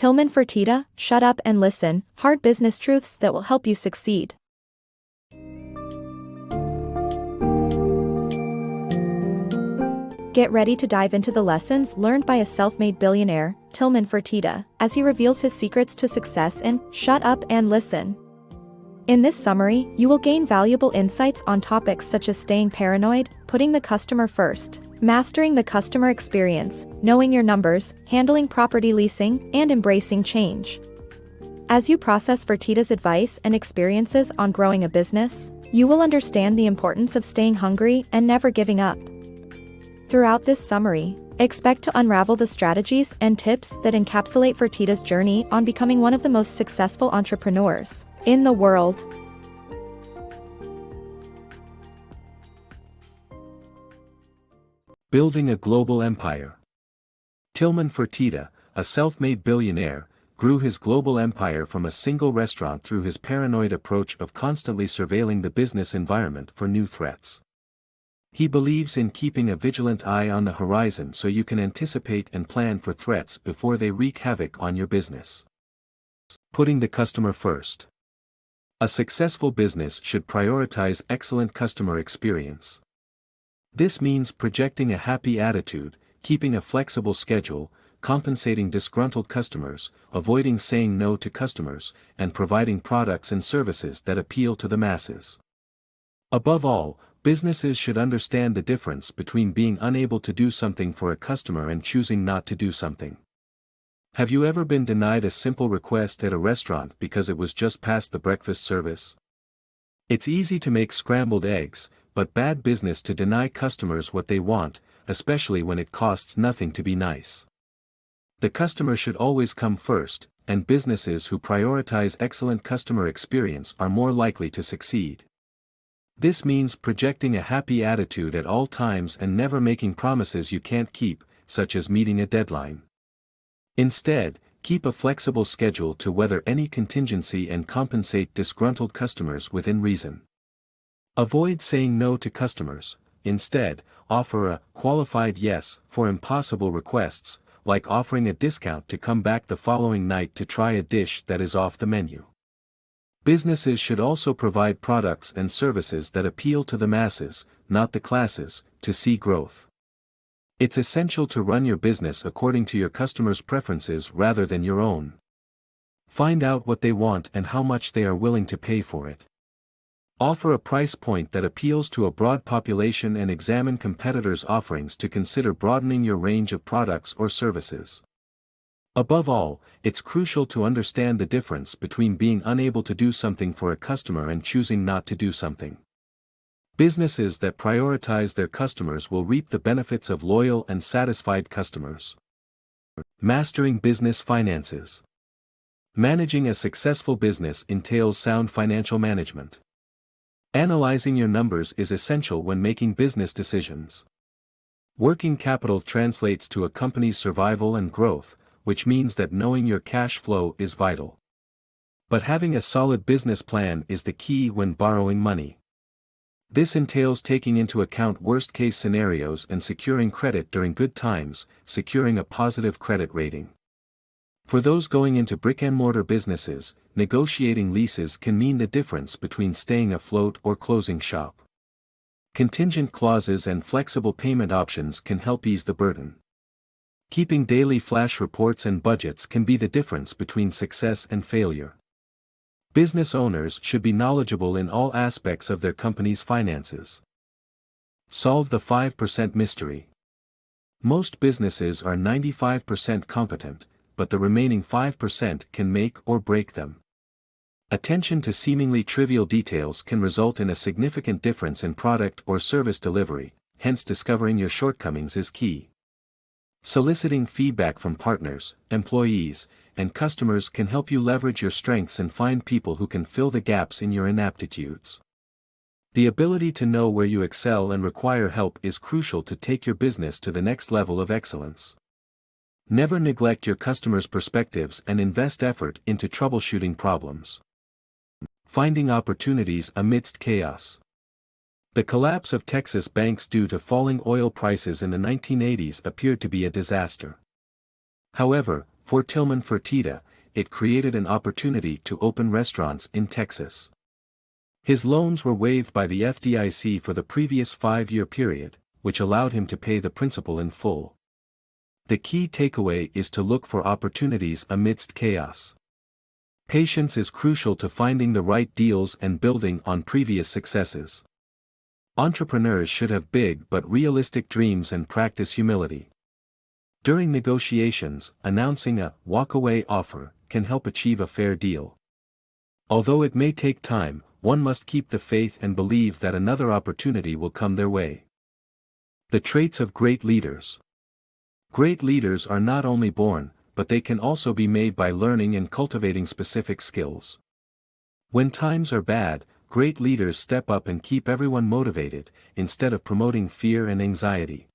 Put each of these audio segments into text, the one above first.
Tilman Fertitta, Shut Up and Listen, Hard Business Truths That Will Help You Succeed. Get ready to dive into the lessons learned by a self-made billionaire, Tilman Fertitta, as he reveals his secrets to success in Shut Up and Listen. In this summary, you will gain valuable insights on topics such as staying paranoid, putting the customer first, mastering the customer experience, knowing your numbers, handling property leasing, and embracing change. As you process Fertitta's advice and experiences on growing a business, you will understand the importance of staying hungry and never giving up. Throughout this summary, expect to unravel the strategies and tips that encapsulate Fertitta's journey on becoming one of the most successful entrepreneurs in the world. Building a global empire. Tilman Fertitta, a self-made billionaire, grew his global empire from a single restaurant through his paranoid approach of constantly surveilling the business environment for new threats. He believes in keeping a vigilant eye on the horizon so you can anticipate and plan for threats before they wreak havoc on your business. Putting the customer first. A successful business should prioritize excellent customer experience. This means projecting a happy attitude, keeping a flexible schedule, compensating disgruntled customers, avoiding saying no to customers, and providing products and services that appeal to the masses. Above all, businesses should understand the difference between being unable to do something for a customer and choosing not to do something. Have you ever been denied a simple request at a restaurant because it was just past the breakfast service? It's easy to make scrambled eggs, but bad business to deny customers what they want, especially when it costs nothing to be nice. The customer should always come first, and businesses who prioritize excellent customer experience are more likely to succeed. This means projecting a happy attitude at all times and never making promises you can't keep, such as meeting a deadline. Instead, keep a flexible schedule to weather any contingency and compensate disgruntled customers within reason. Avoid saying no to customers. Instead, offer a qualified yes for impossible requests, like offering a discount to come back the following night to try a dish that is off the menu. Businesses should also provide products and services that appeal to the masses, not the classes, to see growth. It's essential to run your business according to your customers' preferences rather than your own. Find out what they want and how much they are willing to pay for it. Offer a price point that appeals to a broad population and examine competitors' offerings to consider broadening your range of products or services. Above all, it's crucial to understand the difference between being unable to do something for a customer and choosing not to do something. Businesses that prioritize their customers will reap the benefits of loyal and satisfied customers. Mastering business finances. Managing a successful business entails sound financial management. Analyzing your numbers is essential when making business decisions. Working capital translates to a company's survival and growth, which means that knowing your cash flow is vital. But having a solid business plan is the key when borrowing money. This entails taking into account worst-case scenarios and securing credit during good times, securing a positive credit rating. For those going into brick-and-mortar businesses, negotiating leases can mean the difference between staying afloat or closing shop. Contingent clauses and flexible payment options can help ease the burden. Keeping daily flash reports and budgets can be the difference between success and failure. Business owners should be knowledgeable in all aspects of their company's finances. Solve the 5% mystery. Most businesses are 95% competent, but the remaining 5% can make or break them. Attention to seemingly trivial details can result in a significant difference in product or service delivery, hence discovering your shortcomings is key. Soliciting feedback from partners, employees, and customers can help you leverage your strengths and find people who can fill the gaps in your inaptitudes. The ability to know where you excel and require help is crucial to take your business to the next level of excellence. Never neglect your customers' perspectives and invest effort into troubleshooting problems. Finding opportunities amidst chaos. The collapse of Texas banks due to falling oil prices in the 1980s appeared to be a disaster. However, For Tilman Fertitta, it created an opportunity to open restaurants in Texas. His loans were waived by the FDIC for the previous 5-year period, which allowed him to pay the principal in full. The key takeaway is to look for opportunities amidst chaos. Patience is crucial to finding the right deals and building on previous successes. Entrepreneurs should have big but realistic dreams and practice humility. During negotiations, announcing a walk-away offer can help achieve a fair deal. Although it may take time, one must keep the faith and believe that another opportunity will come their way. The traits of great leaders. Great leaders are not only born, but they can also be made by learning and cultivating specific skills. When times are bad, great leaders step up and keep everyone motivated, instead of promoting fear and anxiety.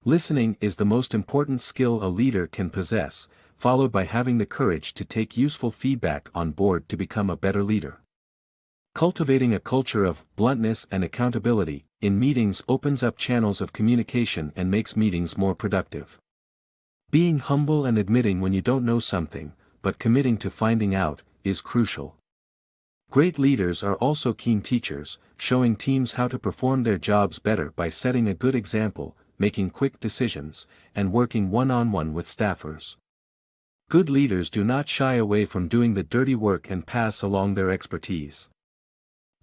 Listening is the most important skill a leader can possess, followed by having the courage to take useful feedback on board to become a better leader. Cultivating a culture of bluntness and accountability in meetings opens up channels of communication and makes meetings more productive. Being humble and admitting when you don't know something, but committing to finding out, is crucial. Great leaders are also keen teachers, showing teams how to perform their jobs better by setting a good example, making quick decisions, and working one-on-one with staffers. Good leaders do not shy away from doing the dirty work and pass along their expertise.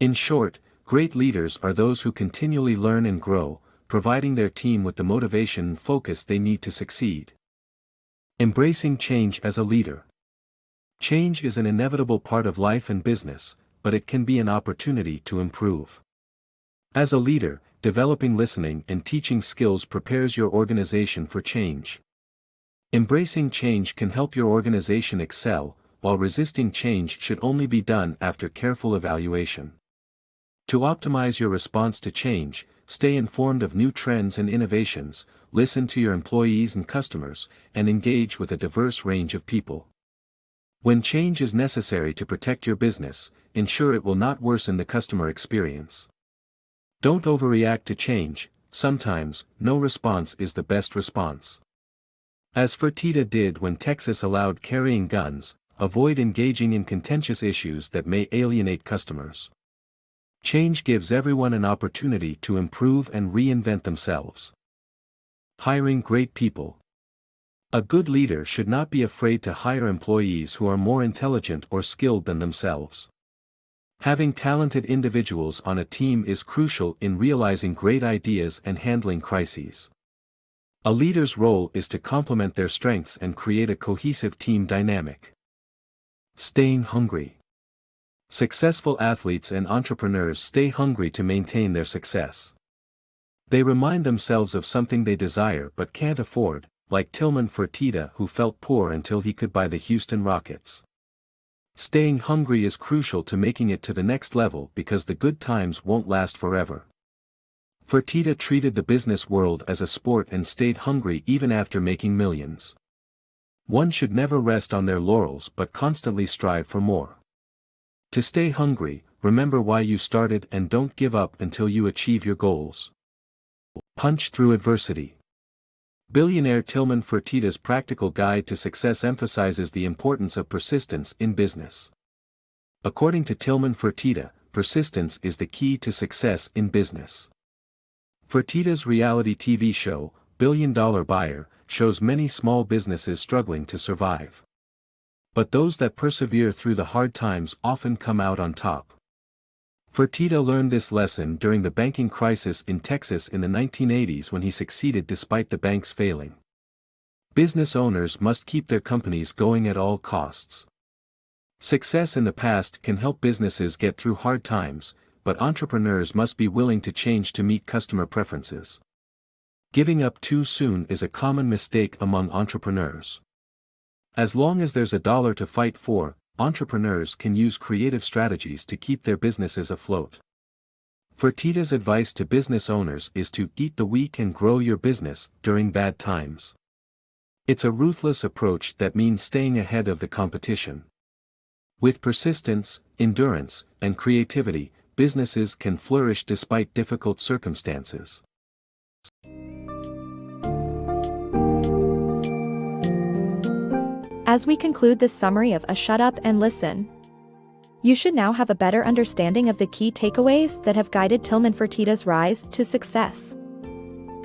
In short, great leaders are those who continually learn and grow, providing their team with the motivation and focus they need to succeed. Embracing change as a leader. Change is an inevitable part of life and business, but it can be an opportunity to improve. As a leader, developing listening and teaching skills prepares your organization for change. Embracing change can help your organization excel, while resisting change should only be done after careful evaluation. To optimize your response to change, stay informed of new trends and innovations, listen to your employees and customers, and engage with a diverse range of people. When change is necessary to protect your business, ensure it will not worsen the customer experience. Don't overreact to change. Sometimes, no response is the best response. As Fertitta did when Texas allowed carrying guns, avoid engaging in contentious issues that may alienate customers. Change gives everyone an opportunity to improve and reinvent themselves. Hiring great people. A good leader should not be afraid to hire employees who are more intelligent or skilled than themselves. Having talented individuals on a team is crucial in realizing great ideas and handling crises. A leader's role is to complement their strengths and create a cohesive team dynamic. Staying hungry. Successful athletes and entrepreneurs stay hungry to maintain their success. They remind themselves of something they desire but can't afford, like Tilman Fertitta, who felt poor until he could buy the Houston Rockets. Staying hungry is crucial to making it to the next level because the good times won't last forever. Fertitta treated the business world as a sport and stayed hungry even after making millions. One should never rest on their laurels but constantly strive for more. To stay hungry, remember why you started and don't give up until you achieve your goals. Punch through adversity. Billionaire Tilman Fertitta's practical guide to success emphasizes the importance of persistence in business. According to Tilman Fertitta, persistence is the key to success in business. Fertitta's reality TV show, Billion Dollar Buyer, shows many small businesses struggling to survive. But those that persevere through the hard times often come out on top. Fertitta learned this lesson during the banking crisis in Texas in the 1980s when he succeeded despite the banks failing. Business owners must keep their companies going at all costs. Success in the past can help businesses get through hard times, but entrepreneurs must be willing to change to meet customer preferences. Giving up too soon is a common mistake among entrepreneurs. As long as there's a dollar to fight for, entrepreneurs can use creative strategies to keep their businesses afloat. Fertitta's advice to business owners is to eat the weak and grow your business during bad times. It's a ruthless approach that means staying ahead of the competition. With persistence, endurance, and creativity, businesses can flourish despite difficult circumstances. As we conclude this summary of A Shut Up and Listen, you should now have a better understanding of the key takeaways that have guided Tilman Fertitta's rise to success.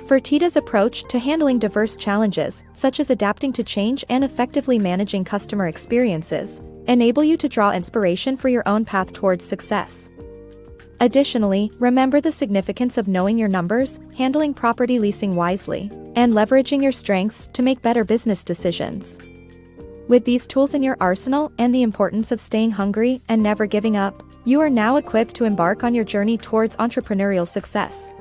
Fertitta's approach to handling diverse challenges, such as adapting to change and effectively managing customer experiences, enable you to draw inspiration for your own path towards success. Additionally, remember the significance of knowing your numbers, handling property leasing wisely, and leveraging your strengths to make better business decisions. With these tools in your arsenal and the importance of staying hungry and never giving up, you are now equipped to embark on your journey towards entrepreneurial success.